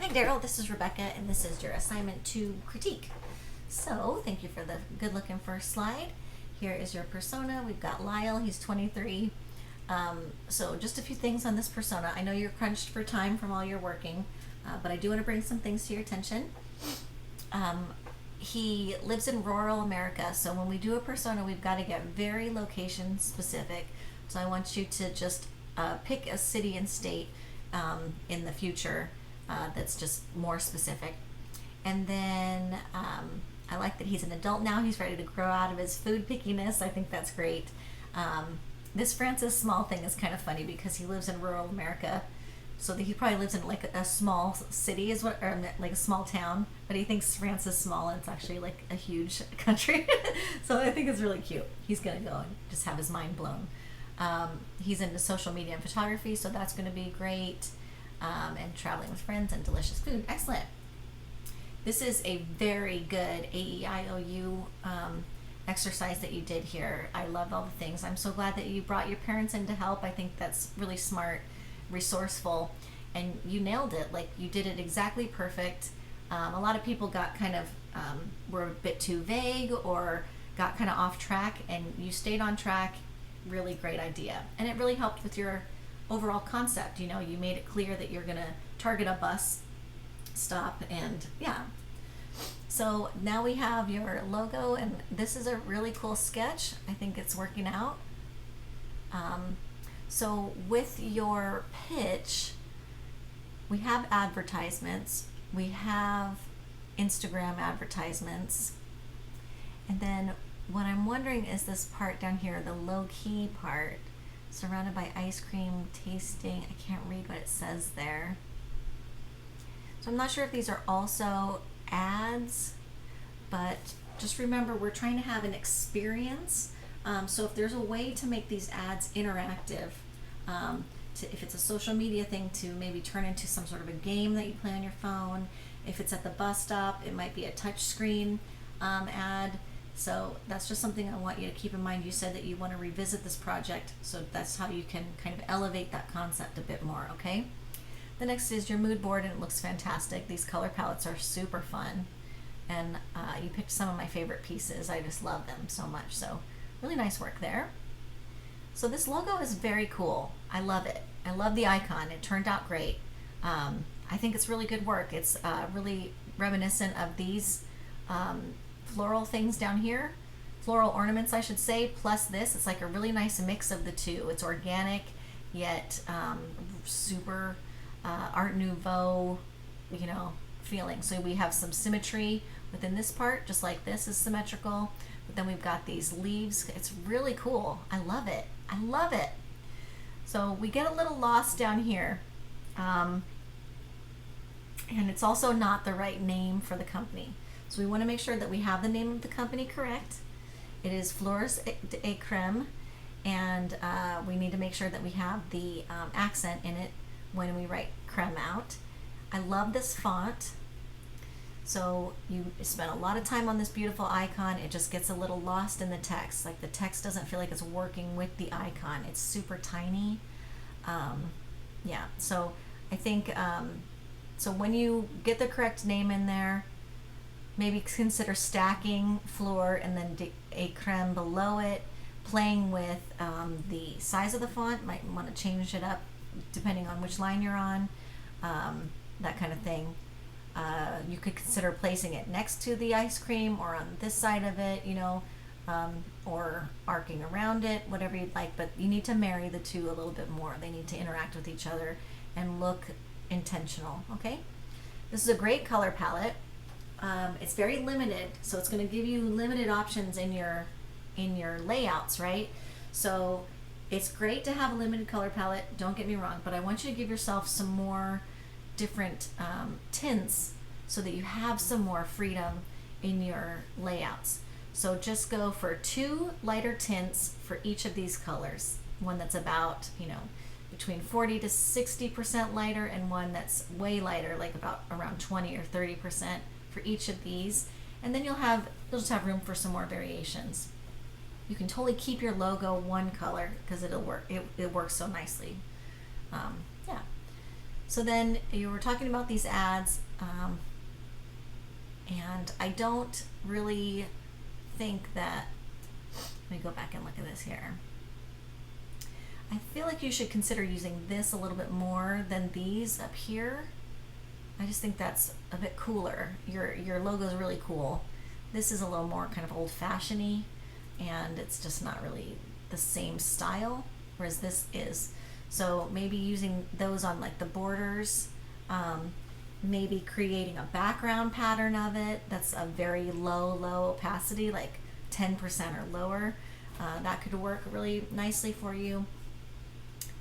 Hi Daryl, this is Rebecca and this is your assignment to critique. So thank you for the good looking first slide. Here is your persona. We've got Lyle, he's 23. So just a few things on this persona. I know you're crunched for time from all your working, but I do want to bring some things to your attention. He lives in rural America, so when we do a persona, we've got to get very location specific. So I want you to just pick a city and state in the future that's just more specific. And then I like that he's an adult now. He's ready to grow out of his food pickiness. I think that's great. This Francis Small thing is kind of funny because he lives in rural America, so that he probably lives in like a small city, is what, or like a small town. But he thinks Francis Small, and it's actually like a huge country. So I think it's really cute. He's gonna go and just have his mind blown. He's into social media and photography, so that's going to be great. And traveling with friends and delicious food. Excellent. This is a very good AEIOU exercise that you did here. I love all the things. I'm so glad that you brought your parents in to help. I think that's really smart, resourceful, and you nailed it. Like, you did it exactly perfect. A lot of people got kind of, were a bit too vague or got kind of off track, and you stayed on track. Really great idea. And it really helped with your overall concept. You know, you made it clear that you're going to target a bus stop, and yeah. So now we have your logo, and this is a really cool sketch. I think it's working out. So with your pitch, we have advertisements, we have Instagram advertisements, and then what I'm wondering is this part down here, the low-key part, surrounded by ice cream tasting. I can't read what it says there. So I'm not sure if these are also ads, but just remember we're trying to have an experience. So if there's a way to make these ads interactive, if it's a social media thing, to maybe turn into some sort of a game that you play on your phone. If it's at the bus stop, it might be a touch screen ad. So that's just something I want you to keep in mind. You said that you want to revisit this project, so that's how you can kind of elevate that concept a bit more, okay? The next is your mood board, and it looks fantastic. These color palettes are super fun, and you picked some of my favorite pieces. I just love them so much, so really nice work there. So this logo is very cool. I love it. I love the icon. It turned out great. I think it's really good work. It's really reminiscent of these floral things down here, floral ornaments I should say, plus this. It's like a really nice mix of the two. It's organic yet super Art Nouveau, you know, feeling. So we have some symmetry within this part, just like this is symmetrical, but then we've got these leaves. It's really cool. I love it. I love it. So we get a little lost down here, and it's also not the right name for the company. So we want to make sure that we have the name of the company correct. It is Fleurs et Creme, and we need to make sure that we have the accent in it when we write creme out. I love this font. So you spent a lot of time on this beautiful icon. It just gets a little lost in the text. Like, the text doesn't feel like it's working with the icon. It's super tiny. Yeah, so I think, so when you get the correct name in there, maybe consider stacking Fleur and then a creme below it, playing with the size of the font. Might want to change it up depending on which line you're on, that kind of thing. You could consider placing it next to the ice cream or on this side of it, you know, or arcing around it, whatever you'd like, but you need to marry the two a little bit more. They need to interact with each other and look intentional, okay? This is a great color palette. It's very limited, so it's going to give you limited options in your layouts, right? So it's great to have a limited color palette, don't get me wrong, but I want you to give yourself some more different tints so that you have some more freedom in your layouts. So just go for 2 lighter tints for each of these colors. One that's about, you know, between 40 to 60% lighter, and one that's way lighter, like about around 20 or 30% for each of these. And then you'll just have room for some more variations. You can totally keep your logo one color because it'll work. It works so nicely. Yeah. So then you were talking about these ads, and I don't really think that, let me go back and look at this here. I feel like you should consider using this a little bit more than these up here. I just think that's a bit cooler. Your logo is really cool. This is a little more kind of old-fashioned-y, and it's just not really the same style, whereas this is. So maybe using those on like the borders, maybe creating a background pattern of it that's a very low opacity, like 10% or lower. That could work really nicely for you.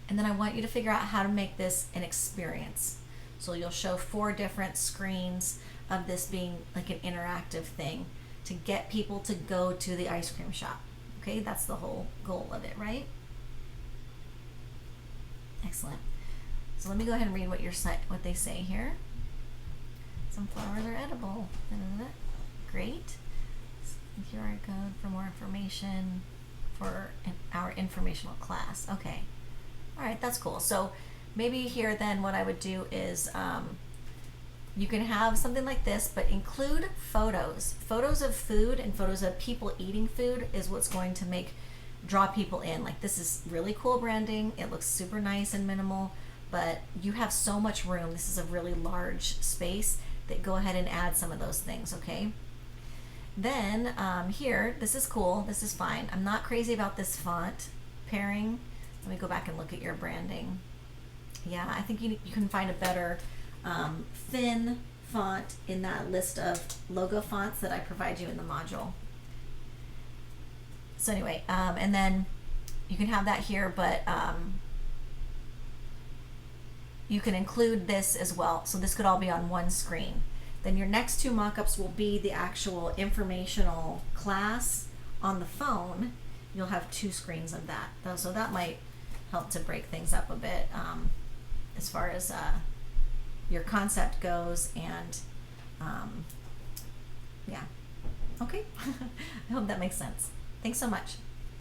And then I want you to figure out how to make this an experience. So you'll show 4 different screens of this being like an interactive thing to get people to go to the ice cream shop. Okay, that's the whole goal of it, right? Excellent. So let me go ahead and read what they say here. Some flowers are edible. Great. QR code for more information for our informational class. Okay. All right, that's cool. So maybe here then what I would do is you can have something like this, but include photos. Photos of food and photos of people eating food is what's going to draw people in. Like, this is really cool branding. It looks super nice and minimal, but you have so much room. This is a really large space that go ahead and add some of those things, okay? Then here, this is cool. This is fine. I'm not crazy about this font pairing. Let me go back and look at your branding. Yeah, I think you can find a better thin font in that list of logo fonts that I provide you in the module. So anyway, and then you can have that here, but you can include this as well. So this could all be on one screen. Then your next 2 mock-ups will be the actual informational class on the phone. You'll have 2 screens of that. So that might help to break things up a bit as far as your concept goes, and yeah. Okay. I hope that makes sense. Thanks so much.